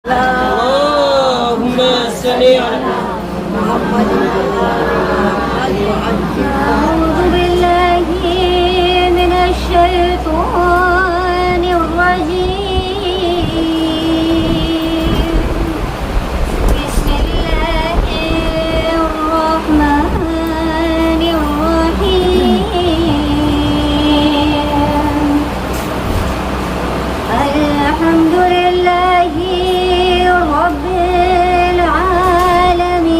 اللهم صل على محمد أعوذ بالله من الشيطان الرجيم. بسم الله الرحمن الرحيم. الحمد لله رب العالمين.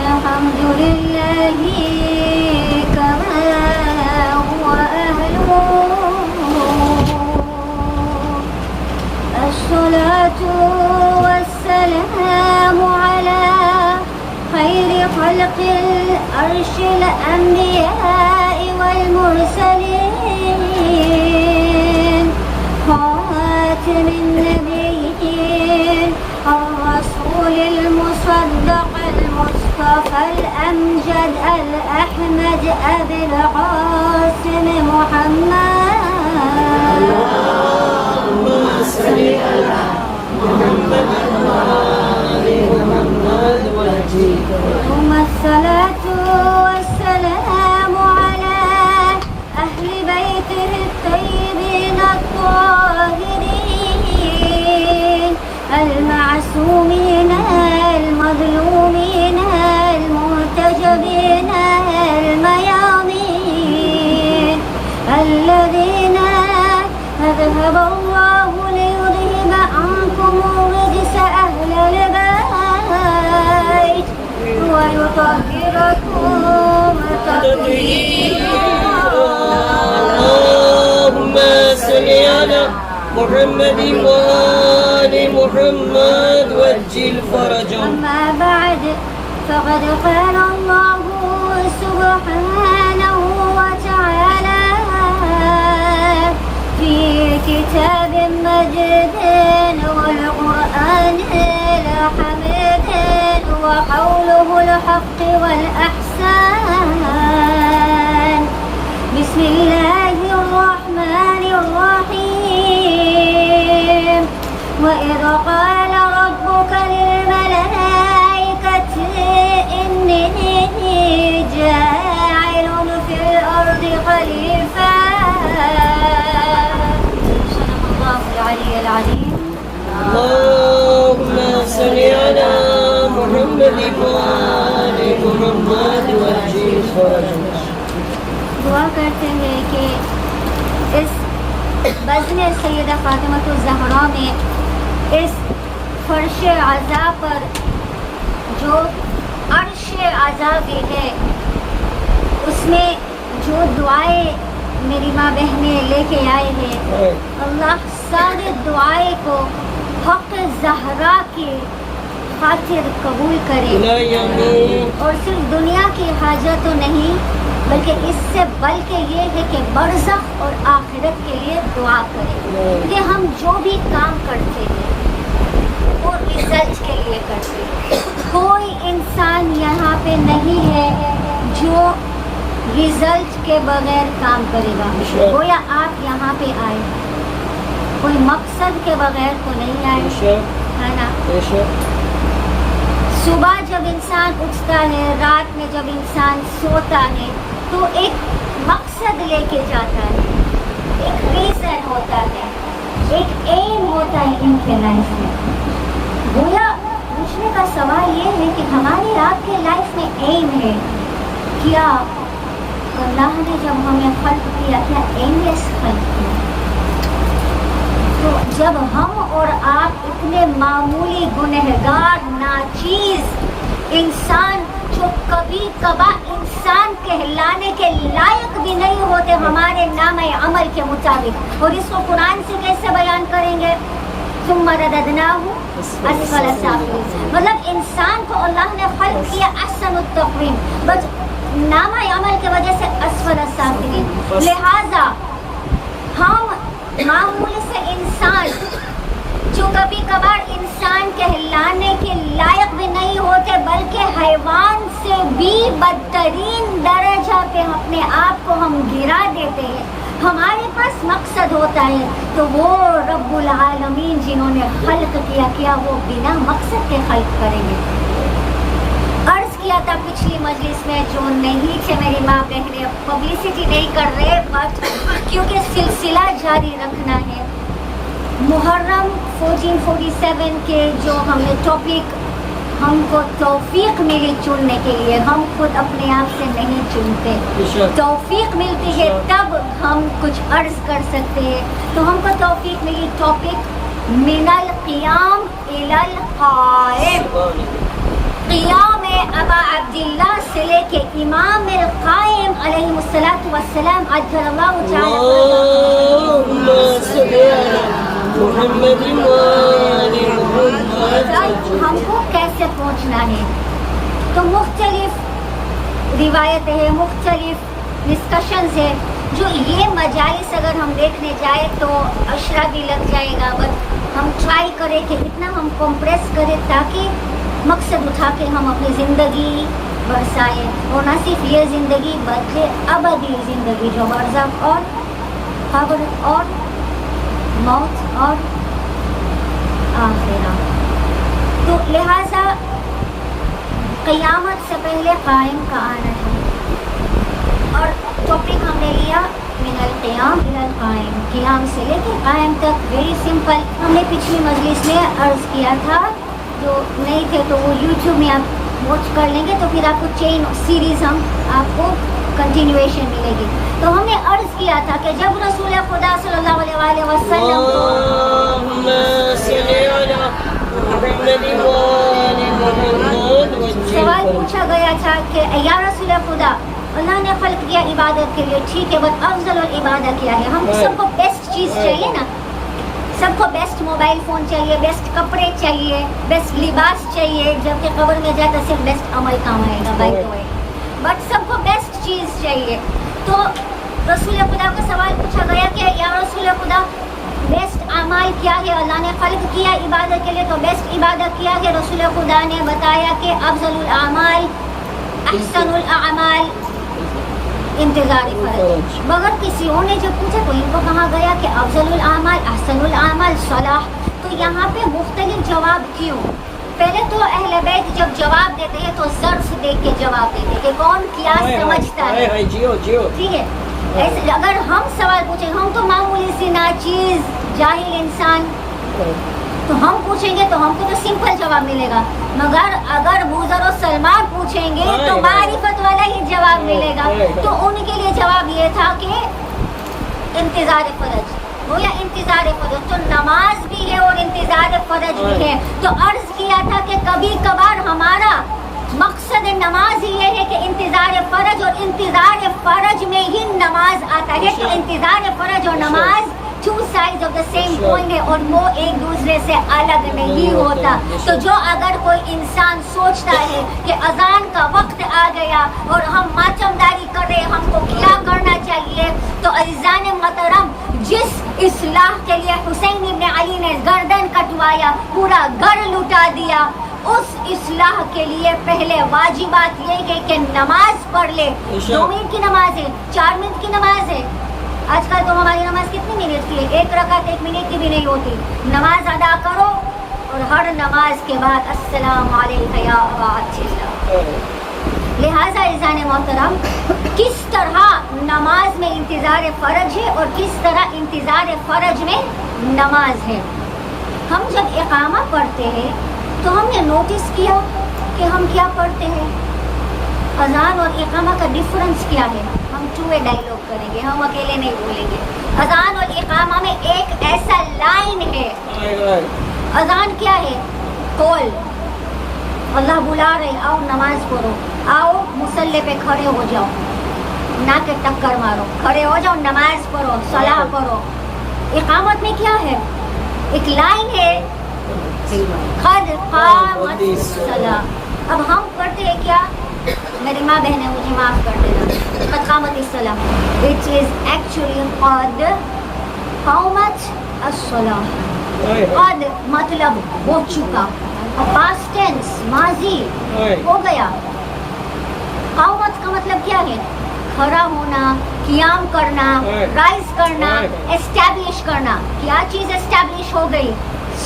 الحمد لله كما هو أهله. الصلاة والسلام على خير خلق الأرش الأنبياء والمرسلين، خاتم النبيين، الرسول المصدق المصطفى الأمجد الأحمد أبي القاسم محمد. اللهم صل على محمد وآل محمد وجيك. ثم الصلاة والسلام على أهل بيته الطيبين الطاهرين المعصومين المظلومين المرتجبين الميامين الذين أذهب الله ليذهب عنكم الرجس أهل البيت ويطهركم تطهيرا. اللهم صل على محمد وآل محمد وجل فرجهم. أما بعد، فقد قال الله سبحانه وتعالى في كتاب مجيد والقرآن الحميد وقوله الحق والأحسان. بسم الله الرحمن الرحيم. وإذ قال ربك للملائكة إني جاعل في الأرض خليفة. صدق الله العلي العظيم. اللهم صل على محمد وآل محمد وجل فرجهم. دعا کرتے ہیں کہ اس بزم سیدہ فاطمۃ الزہرا میں اس فرش عزا پر جو عرش عزا بھی ہے، اس میں جو دعائیں میری ماں بہنیں لے کے آئے ہیں، اللہ سارے دعائیں کو حق زہرا کی خاطر قبول کرے، اور صرف دنیا کی حاجت تو نہیں بلکہ اس سے بلکہ یہ ہے کہ برزخ اور آخرت کے لیے دعا کریں. کہ ہم جو بھی کام کرتے ہیں وہ رزلٹ کے لیے کرتے ہیں. کوئی انسان یہاں پہ نہیں ہے جو رزلٹ کے بغیر کام کرے گا. گویا آپ یہاں پہ آئے کوئی مقصد کے بغیر تو نہیں آئے، ہے نا؟ صبح جب انسان اٹھتا ہے، رات میں جب انسان سوتا ہے تو ایک مقصد لے کے جاتا ہے، ایک ریزن ہوتا ہے، ایک ایم ہوتا ہے ان کے لائف میں. گویا پوچھنے کا سوال یہ ہے کہ ہماری آپ کے لائف میں ایم ہے کیا؟ اللہ نے جب ہمیں خلق کیا کیا ایم لیس خلق کیا؟ تو جب ہم اور آپ اتنے معمولی گنہگار ناچیز انسان جو کبھی کبھار انسان کہلانے کے لائق بھی نہیں ہوتے ہمارے نام عمل کے مطابق، اور اس کو قرآن سے کیسے بیان کریں گے؟ ثم رددناہ اسفل سافلین. مطلب انسان کو اللہ نے خلق کیا احسن التقویم، بس نام عمل کی وجہ سے اسفل سافلین. لہذا ہم معمولی سے انسان جو کبھی کبھار انسان کہلانے کے لائق بھی نہیں ہوتے بلکہ حیوان سے بھی بدترین درجہ پہ اپنے آپ کو ہم گرا دیتے ہیں. ہمارے پاس مقصد ہوتا ہے تو وہ رب العالمین جنہوں نے خلق کیا وہ بنا مقصد کے خلق کریں گے. عرض کیا تھا پچھلی مجلس میں جو نہیں تھے میری ماں بہنیں, پبلسٹی نہیں کر رہے بٹ کیونکہ سلسلہ جاری رکھنا ہے. محرم 1447 کے جو ہم نے ٹاپک ہم کو توفیق ملی چننے کے لیے, ہم خود اپنے آپ سے نہیں چنتے, توفیق ملتی ہے تب ہم کچھ عرض کر سکتے ہیں. تو ہم کو توفیق ملی ٹاپک من القیام الی القائم, قیام ابا عبداللہ سے لے کے امام القائم علیہ الصلاۃ والسلام عجل اللہ تعالی ہم کو کیسے پہنچنا ہے. تو مختلف روایتیں ہیں, مختلف ڈسکشنز ہے. جو یہ مجالس اگر ہم دیکھنے جائیں تو عشرہ بھی لگ جائے گا, بٹ ہم ٹرائی کریں کہ اتنا ہم کمپریس کریں تاکہ مقصد اٹھا کے ہم اپنی زندگی برسائیں, اور نہ صرف یہ زندگی بلکہ ابدی زندگی جو برزخ اور قبر اور موت اور آخرہ. تو لہٰذا قیامت سے پہلے قائم کا آنا ہے, اور ٹاپک ہم نے لیا من القیام الی القائم, قیام سے لے کے قائم تک, ویری سمپل. ہم نے پچھلی مجلس میں عرض کیا تھا, جو نہیں تھے تو وہ یوٹیوب میں آپ واچ کر لیں گے تو پھر آپ کو چین سیریز ہم آپ کو کنٹینویشن ملے گی. تو ہم نے عرض کیا تھا کہ جب رسول خدا صلی اللہ علیہ وسلم سوال پوچھا گیا تھا کہ یا رسول خدا, اللہ نے خلق کیا عبادت کے لیے, ٹھیک ہے, بٹ افضل العبادت کیا ہے؟ ہم سب کو بیسٹ چیز چاہیے نا, سب کو بیسٹ موبائل فون چاہیے, بیسٹ کپڑے چاہیے, بیسٹ لباس چاہیے, جبکہ قبر میں جائے تو صرف بیسٹ عمل کام آئے گا بائی دا وے, بٹ سب کو بیسٹ چیز چاہیے. تو رسول خدا کو سوال پوچھا گیا کہ یا رسول خدا بیسٹ اعمال کیا ہے؟ اللہ نے خلق کیا عبادت کے لیے تو بیسٹ عبادت کیا ہے. رسول خدا نے بتایا کہ افضل الاعمال احسن الاعمال انتظار فرج. مگر کسی اور نے جب پوچھا تو ان کو کہا گیا کہ افضل الاعمال احسن الاعمال صلاح. تو یہاں پہ مختلف جواب کیوں؟ پہلے تو اہل بیت جب جواب دیتے ہیں تو ظرف دیکھ کے جواب دیتے ہیں کہ کون کیا سمجھتا ہے, ٹھیک ہے. ایسے اگر ہم سوال پوچھیں, ہم تو معمولی سی ناچیز جاہل انسان, تو ہم پوچھیں گے تو ہم کو تو سمپل جواب ملے گا. مگر اگر بوذر و سلمان پوچھیں گے تو معرفت والا ہی جواب ملے گا. تو ان کے لیے جواب یہ تھا کہ انتظار فرج, وہ یا انتظار فرج. تو نماز بھی ہے اور انتظار فرج بھی ہے. تو عرض کیا تھا کہ کبھی کبھار ہمارا مقصد نماز ہی یہ ہے کہ انتظار فرج, اور انتظار فرج میں ہی نماز آتا ہے. تو انتظار فرج اور نماز two sides of the same coin ہے, اور وہ ایک دوسرے سے الگ نہیں ہوتا. تو جو اگر کوئی انسان سوچتا ہے کہ اذان کا وقت آ گیا اور ہم ماتمداری کر رہے, ہم کو کیا کرنا چاہیے, تو عزیزان محترم, جس اصلاح کے لیے حسین ابن علی نے گردن کٹوایا, پورا گھر لٹا دیا, اس اصلاح کے لیے پہلے واجبات یہ ہے کہ نماز پڑھ لے. 2 منٹ کی نماز ہے, 4 منٹ کی نماز ہے. آج کل تو ہماری نماز کتنی منٹ کی ہے؟ 1 رکعت 1 منٹ کی بھی نہیں ہوتی. نماز ادا کرو, اور ہر نماز کے بعد السلام علیکم یا ابا عبداللہ. لہٰذا عزیزان محترم, کس طرح نماز میں انتظار فرج ہے اور کس طرح انتظار فرج میں نماز ہے. ہم جب اقامہ پڑھتے ہیں تو ہم نے نوٹس کیا کہ ہم کیا پڑھتے ہیں. اذان اور اقامہ کا ڈفرنس کیا ہے؟ ہم 2 وے ڈائلاگ کریں گے, ہم اکیلے نہیں بولیں گے. اذان اور اقامہ میں ایک ایسا لائن ہے. اذان کیا ہے؟ کال, اللہ بلا رہے, آؤ نماز پڑھو, آؤ مصلی پہ کھڑے ہو جاؤ, نہ کہ ٹکر مارو, کھڑے ہو جاؤ, نماز پڑھو, صلاح پڑھو. اقامت میں کیا ہے؟ ایک لائن ہے, قد قامت الصلاۃ. اب ہم پڑھتے ہیں کیا؟ میری ماں بہنیں مجھے معاف کر دینا, قد قامت الصلاۃ, which is actually قد قامت الصلاۃ. قد مطلب ہو چکا, past tense ماضی ہو گیا. قامت کا مطلب کیا ہے؟ کھڑا ہونا, قیام کرنا, رائز کرنا, اسٹیبلش کرنا. کیا چیز اسٹیبلش ہو گئی؟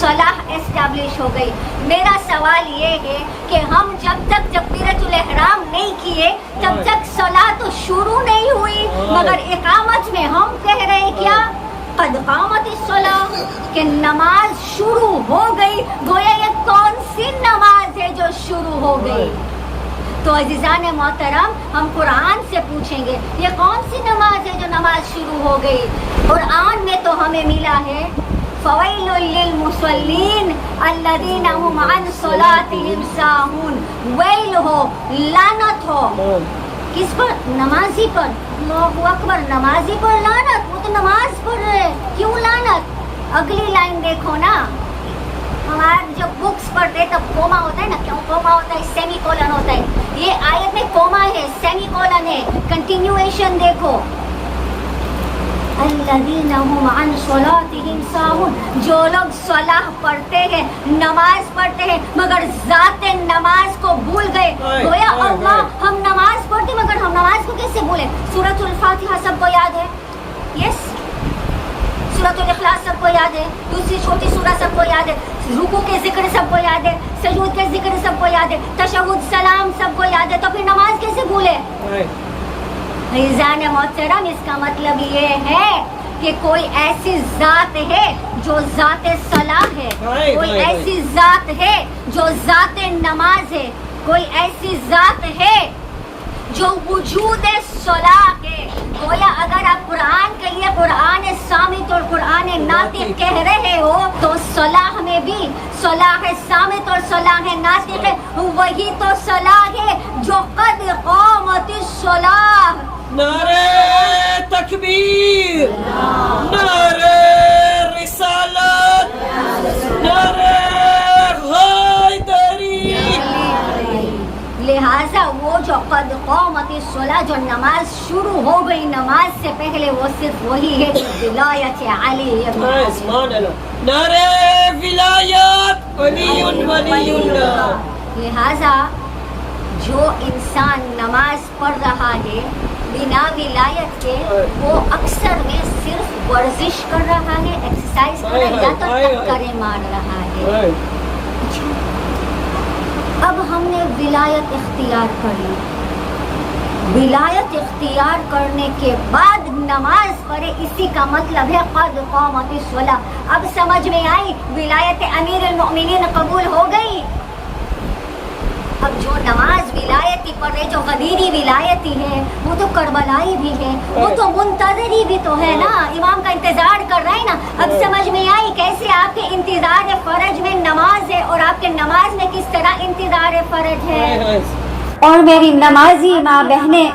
صلاح اسٹیبلش ہو گئی. میرا سوال یہ ہے کہ ہم جب تک تکبیرۃ الاحرام نہیں کیے تب تک صلاح تو شروع نہیں ہوئی, مگر اقامت میں ہم کہہ رہے ہیں کیا؟ قد قامت الصلاۃ, کہ نماز شروع ہو گئی. گویا یہ کون سی نماز ہے جو شروع ہو گئی؟ تو عزیزان محترم, ہم قرآن سے پوچھیں گے یہ کون سی نماز ہے جو نماز شروع ہو گئی؟ قرآن میں تو ہمیں ملا ہے فویل للمصلین الذین هم عن صلاتهم ساہون. ویل ہو, لعنت ہو, کس پر؟ نمازی پر. اللہ اکبر, نمازی پر لعنت. وہ تو نماز پڑھ رہے, کیوں لعنت؟ اگلی لائن دیکھو نا, ہمارے جب بکس پڑھتے تب کوما ہوتا ہے نا, کیوں کوما ہوتا ہے؟ سیمی کولن ہوتا ہے. یہ آیت میں کوما ہے, سیمی کولن ہے. کنٹینیویشن دیکھو, الذین هم عن صلاتهم ساہون, جو لوگ صلاح پڑھتے ہیں, نماز پڑھتے ہیں, مگر ذات نماز کو بھول گئے. گویا اللہ, ہم نماز پڑھتے مگر ہم نماز کو کیسے بھولے؟ سورۃ الفاتحہ سب کو یاد ہے؟ یس. سورۃ الاخلاص سب کو یاد ہے؟ دوسری چھوٹی سورہ سب کو یاد ہے؟ رکوع کے ذکر سب کو یاد ہے؟ سجود کے ذکر سب کو یاد ہے؟ تشہد, سلام سب کو یاد ہے, تو پھر نماز کیسے بھولے؟ عزیزان محترم, اس کا مطلب یہ ہے کہ کوئی ایسی ذات ہے جو ذات صلاح ہے, کوئی ایسی ذات ہے جو ذات نماز ہے, کوئی ایسی ذات ہے جو وجود صلاح ہے. گویا اگر آپ قرآن کے لیے قرآن صامت اور قرآن ناطق کہہ رہے ہو تو صلاح میں بھی صلاح صامت اور صلاح ناطق ہے. وہی تو صلاح ہے جو قد قامت الصلاح. نعرہ تکبیر, نعرہ رسالت, نعرہ حیدری. لہٰذا وہ جو قد قامت الصلاۃ, جو نماز شروع ہو گئی نماز سے پہلے, وہ صرف وہی ہے جو ولایت علی سبحان اللہ, نعرہ ولایت ولی اللہ. لہٰذا جو انسان نماز پڑھ رہا ہے بنا ولایت کے, وہ اکثر میں صرف ورزش کر رہا ہے, ایکسرسائز کر رہا ہے, یا تو ٹکریں مار رہا ہے. اب ہم نے ولایت اختیار کر لی, ولایت اختیار کرنے کے بعد نماز پڑھے, اسی کا مطلب ہے قد قامت الصلاۃ. اب سمجھ میں آئی, ولایت امیر المؤمنین قبول ہو گئی. اب جو نماز ولایتی پڑھ رہے, جو غدیری ولایتی ہے, وہ تو کربلائی بھی ہے, وہ تو منتظری بھی تو ہے نا, امام کا انتظار کر رہے ہیں نا. اب سمجھ میں آئی کیسے آپ کے انتظار فرج میں نماز ہے اور آپ کے نماز میں کس طرح انتظار فرج ہے. اور میری نمازی ماں بہنیں,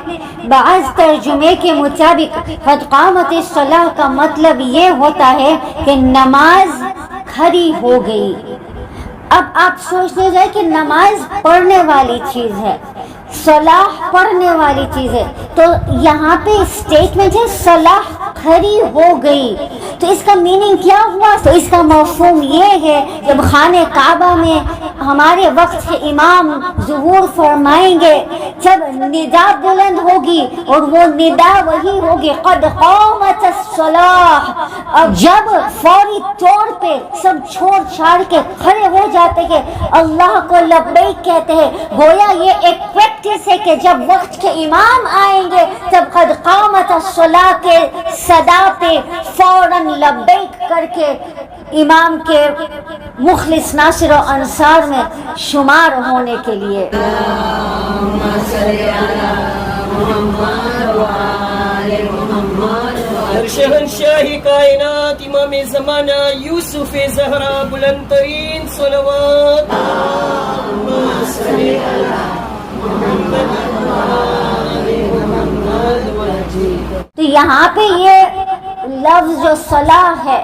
بعض ترجمے کے مطابق قد قامت الصلاۃ کا مطلب یہ ہوتا ہے کہ نماز کھڑی ہو گئی. اب آپ سوچنے جائے کہ نماز پڑھنے والی چیز ہے, صلاح پڑھنے والی چیز ہے, تو یہاں پہ اسٹیٹمنٹ ہے صلاح کھڑی ہو گئی. تو اس کا میننگ کیا ہوا؟ تو اس کا مفہوم یہ ہے, جب خانہ کعبہ میں ہمارے وقت کے امام ظہور فرمائیں گے, جب ندا بلند ہوگی اور وہ ندا وہی ہوگی قد قامت الصلاۃ. اب جب فوری طور پہ سب چھوڑ چھاڑ کے کھڑے ہو جاتے ہیں, اللہ کو لبیک کہتے ہیں, گویا یہ ایک پریکٹس ہے کہ جب وقت کے امام آئیں گے تب قد قامت الصلاۃ کے صدا پہ فوراً لبیک کر کے امام کے مخلص ناصر و انصار میں شمار ہونے کے لیے. شہنشاہی کائنات امام زمانہ یوسف زہرا بلند ترین صلوات. تو یہاں پہ یہ لفظ جو صلاح ہے,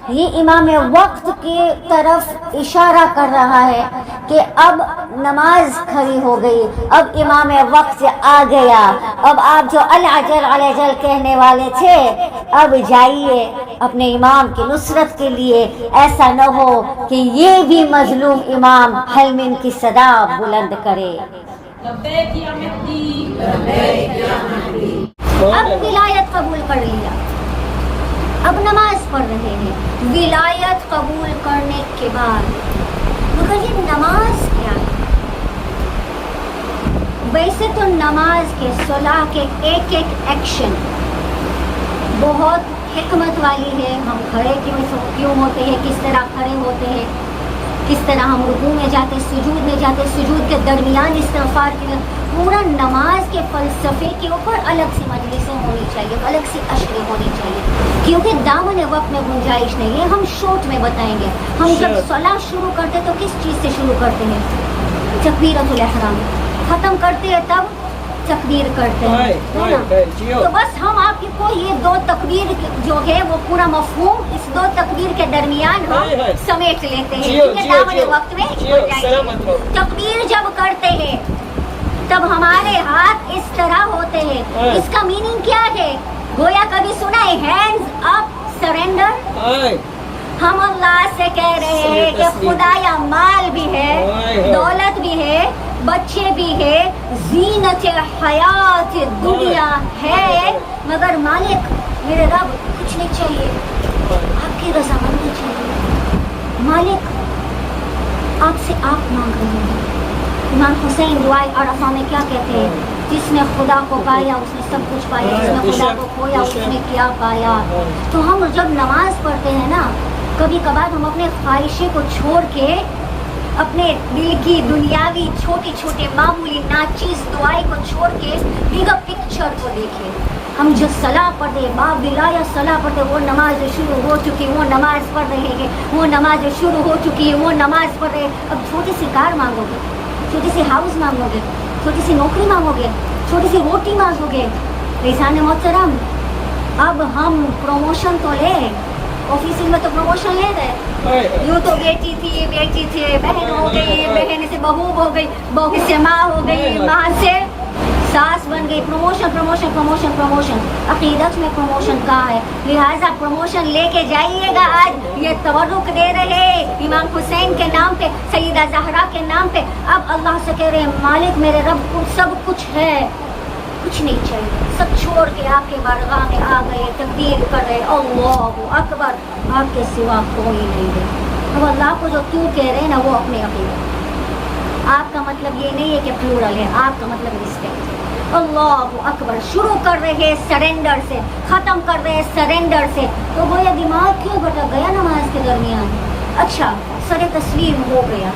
یہ امام وقت کی طرف اشارہ کر رہا ہے کہ اب نماز کھڑی ہو گئی, اب امام وقت آ گیا. اب آپ جو العجل العجل کہنے والے تھے, اب جائیے اپنے امام کی نصرت کے لیے. ایسا نہ ہو کہ یہ بھی مظلوم امام حلمن کی صدا بلند کرے. لبیک یا مہدی, لبیک یا مہدی. اب ولایت قبول کر لیا, اب نماز پڑھ رہے ہیں ولایت قبول کرنے کے بعد, مگر یہ نماز کیا ہے؟ ویسے تو نماز کے صلاح کے ایک ایک ایکشن بہت حکمت والی ہے. ہم کھڑے کیوں ہوتے ہیں, کس طرح کھڑے ہوتے ہیں, کس طرح ہم رکوع میں جاتے, سجود میں جاتے, سجود کے درمیان استغفار کے, پورا نماز کے فلسفے کے اوپر الگ سی مجلسیں ہونی چاہیے, الگ سی اشریں ہونی چاہیے, کیونکہ دامن وقت میں گنجائش نہیں ہے. ہم شارٹ میں بتائیں گے. ہم جب صلاح شروع کرتے تو کس چیز سے شروع کرتے ہیں؟ تکبیرۃ الاحرام. ختم کرتے ہیں تب تکبیر کرتے ہیں, تو بس ہم آپ کو یہ دو تکبیر جو ہے وہ پورا مفہوم اس دو تکبیر کے درمیان ہم سمیٹ لیتے ہیں, کیونکہ دامن وقت میں تکبیر جب کرتے ہیں تب ہمارے ہاتھ اس طرح ہوتے ہیں. اس کا میننگ کیا ہے؟ گویا کبھی سنا ہے ہینڈز اپ سرینڈر. ہم اللہ سے کہہ رہے ہیں کہ خدایا مال بھی ہے, دولت بھی ہے, بچے بھی ہے, زینت حیات دنیا ہے, مگر مالک میرے رب کچھ نہیں چاہیے, آپ کی رضامندی چاہیے. مالک آپ سے آپ مانگ رہے ہیں. امام حسین دعائے عرفہ میں کیا کہتے ہیں؟ جس نے خدا کو پایا اس نے سب کچھ پایا, جس نے خدا کو کھویا اس نے کیا پایا. تو ہم جب نماز پڑھتے ہیں نا, کبھی کبھار ہم اپنے خواہشیں کو چھوڑ کے اپنے دل کی دنیاوی چھوٹی چھوٹے معمولی ناچیز دعائیں کو چھوڑ کے بگر پکچر کو دیکھیں. ہم جو صلاح پڑھتے باب دلایا صلاح پڑھتے, وہ نماز شروع ہو چکی, وہ نماز پڑھ رہے ہیں, وہ نماز شروع ہو چکی ہے, وہ نماز پڑھ رہے. اب چھوٹی سی کار مانگو گے, چھوٹی سی ہاؤس مانگو گے, چھوٹی سی نوکری مانگو گے, چھوٹی سی روٹی مانگو گے. عزیزان محترم, اب ہم پروموشن تو لے, آفس میں تو پروموشن لے رہے, یوں تو بیٹی تھی بہن ہو گئی, بہن سے بہو ہو گئی, بہو سے ماں ہو گئی, ماں سے ساس بن گئی. Promotion promotion promotion promotion. عقیدت میں پروموشن کہاں ہے؟ لہٰذا پروموشن لے کے جائیے گا. آج یہ تبرک دے رہے امام حسین کے نام پہ, سیدہ زہرا کے نام پہ. اب اللہ سے کہہ رہے ہیں مالک میرے رب کو سب کچھ ہے, کچھ نہیں چاہیے, سب چھوڑ کے آپ کے بارگاہ میں آ گئے, تکبیر کر رہے اللہ اکبر, آپ کے سوا کوئی نہیں ہے. اب اللہ کو جو تو کہہ رہے ہیں نا وہ اپنے عقیدت. آپ کا مطلب یہ نہیں ہے کہ پلورل ہے, آپ کا مطلب رسپیکٹ ہے. اللہ اکبر. شروع کر رہے سرینڈر سے, ختم کر رہے سرینڈر سے. تو گویا دماغ کیوں بھٹک گیا نماز کے درمیان؟ اچھا سر تسلیم ہو گیا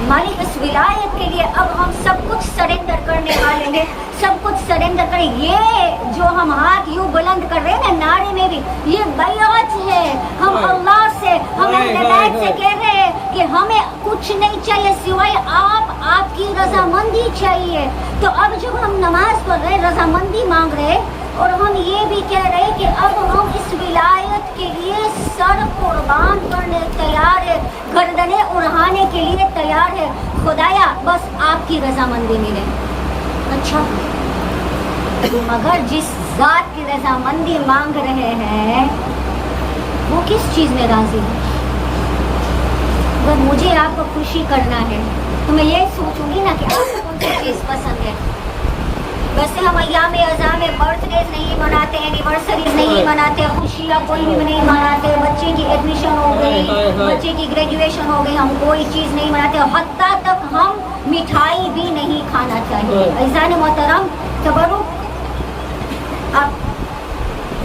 مالک اس ولایت کے لیے, اب ہم سب کچھ سرینڈر کرنے والے ہیں, سب کچھ سرینڈر کریں. یہ جو ہم ہاتھ یوں بلند کر رہے ہیں نا نعرے میں بھی, یہ بیعت ہے. ہم اللہ سے, ہم اہل بیت سے کہہ رہے ہیں کہ ہمیں کچھ نہیں چاہیے سوائے آپ کی رضامندی چاہیے. تو اب جب ہم نماز پڑھ رہے, رضامندی مانگ رہے, اور ہم یہ بھی کہہ رہے کہ اب ہم اس ولایت کے لیے سر قربان کرنے تیار ہے, گردنیں اڑانے کے لیے تیار ہے. خدایا بس آپ کی رضامندی ملے. اچھا مگر جس ذات کی رضامندی مانگ رہے ہیں وہ کس چیز میں راضی ہے؟ اگر مجھے آپ کو خوشی کرنا ہے تو میں یہ سوچوں گی نا کہ آپ کو کون سی چیز پسند ہے. ویسے ہم ایام اعزام میں برتھ ڈیز نہیں مناتے, اینیورسریز نہیں مناتے, خوشیاں کوئی بھی نہیں مناتے. بچے کی ایڈمیشن ہو گئی, بچے کی گریجویشن ہو گئی, ہم کوئی چیز نہیں مناتے. حتیٰ تک ہم مٹھائی بھی نہیں کھانا چاہیے. عزیزان محترم, تبرک اب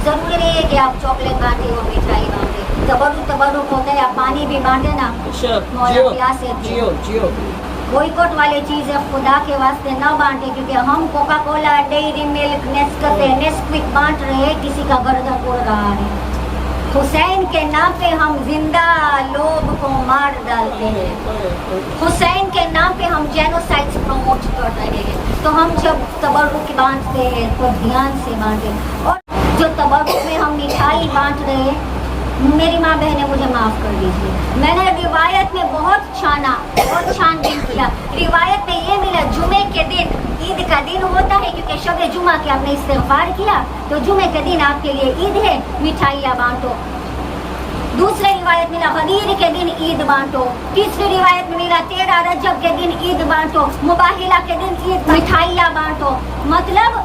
ضروری نہیں ہے کہ آپ چاکلیٹ بانٹے اور مٹھائی بانٹے. تبرک ہوتا ہے, آپ پانی بھی بانٹے نا, مولا پیاسے. بوائکاٹ والے چیزیں خدا کے واسطے نہ بانٹے, کیونکہ ہم کوکا کولا, ڈیری ملک, نیسکافے, نیسکوک بانٹ رہے, کسی کا گردن اڑ رہا ہے. حسین کے نام پہ ہم زندہ لوگ کو مار ڈالتے ہیں. حسین کے نام پہ ہم جینوسائڈس پروموٹ کر رہے ہیں. تو ہم جب تبرک بانٹتے ہیں تو دھیان سے بانٹیں. اور جو تبرک میں ہم مٹھائی بانٹ رہے ہیں, میری ماں بہنیں مجھے معاف کر دیجیے, میں نے روایت میں بہت چھان بین کیا. روایت میں یہ ملا جمعے کے دن عید کا دن ہوتا ہے, کیونکہ شب جمعہ کے آپ نے استغفار کیا تو جمعے کے دن آپ کے لیے عید ہے, مٹھائیاں بانٹو. دوسرے روایت ملا غدیر کے دن عید بانٹو. تیسری روایت میں ملا 13 رجب کے دن عید بانٹو. مباہلہ کے دن عید, مٹھائیاں بانٹو. مطلب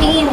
3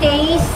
23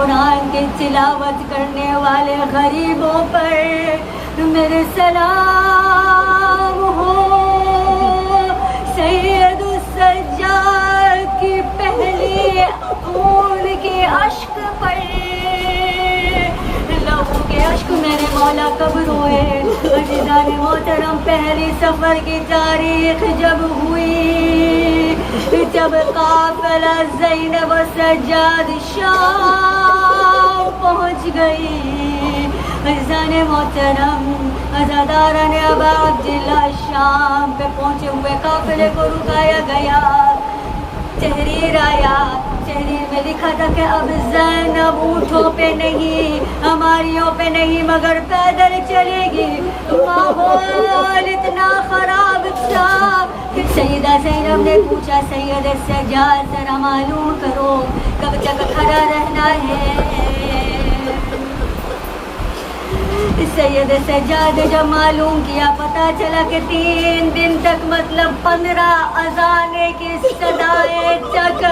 قرآن کی تلاوت کرنے والے غریبوں پر میرے سلام ہو. سید السجاد کی پہلی خون کے اشک پر لہو کے اشک میرے مولا کب روئے. عزیزان محترم پہلی سفر کی تاریخ جب ہوئی جب قافلہ زینب و سجاد شام پہنچ گئی. عزیزان محترم عزاداران ابا عبداللہ شام پہ پہنچے ہوئے قافلے کو رکایا گیا. تحریر آیا, تحریر میں لکھا تھا کہ اب زینب اونٹوں پہ نہیں, ہماریوں پہ نہیں مگر پیدل چلے گی. ماحول اتنا خراب تھا کہ سیدہ زینب نے پوچھا سید سجاد ذرا معلوم کرو کب تک کھڑا رہنا ہے. سید سجاد جب معلوم کیا پتہ چلا کہ 3 دن تک مطلب 15 اذانے کی صدائیں تک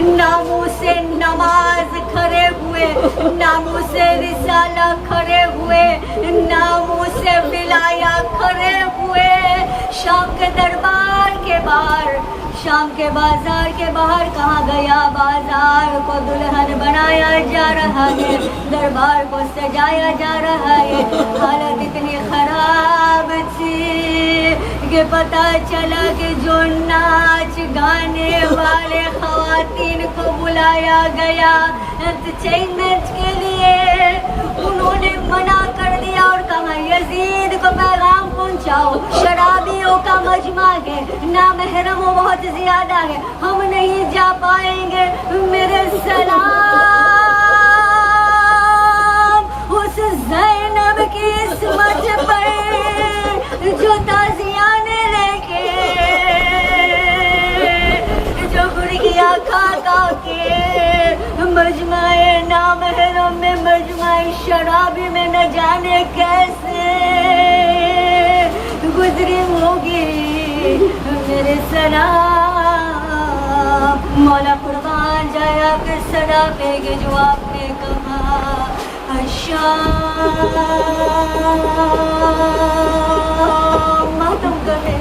ناموس نماز کھڑے ہوئے, ناموس رسالہ کھڑے ہوئے, ناموس ولایہ کھڑے ہوئے. شام کے دربار کے باہر, شام کے بازار کے باہر کہاں گیا. بازار کو دلہن بنایا جا رہا ہے, دربار کو سجایا جا رہا ہے. حالت اتنی خراب تھی کہ پتہ چلا کہ جو ناچ گانے والے خواتین کو بلایا گیا انٹرٹینمنٹ کے لیے, انہوں نے منع کر دیا اور کہا یزید کو پیغام پہنچاؤ شرابیوں کا مجمع ہے, نامحرموں بہت زیادہ ہے, ہم نہیں جا پائیں گے. میرے سلام اس زینب کی عصمت پر جو تازیانے لے کے جو گڑگیا کھا کھا کے مجمع نامحرم میں مجمع شرابی میں نہ جانے کیسے گزری ہوگی. میرے سلام مولا قربان جائے آپ کے صدقے کے جو آپ نے کہا شام ماتم کرے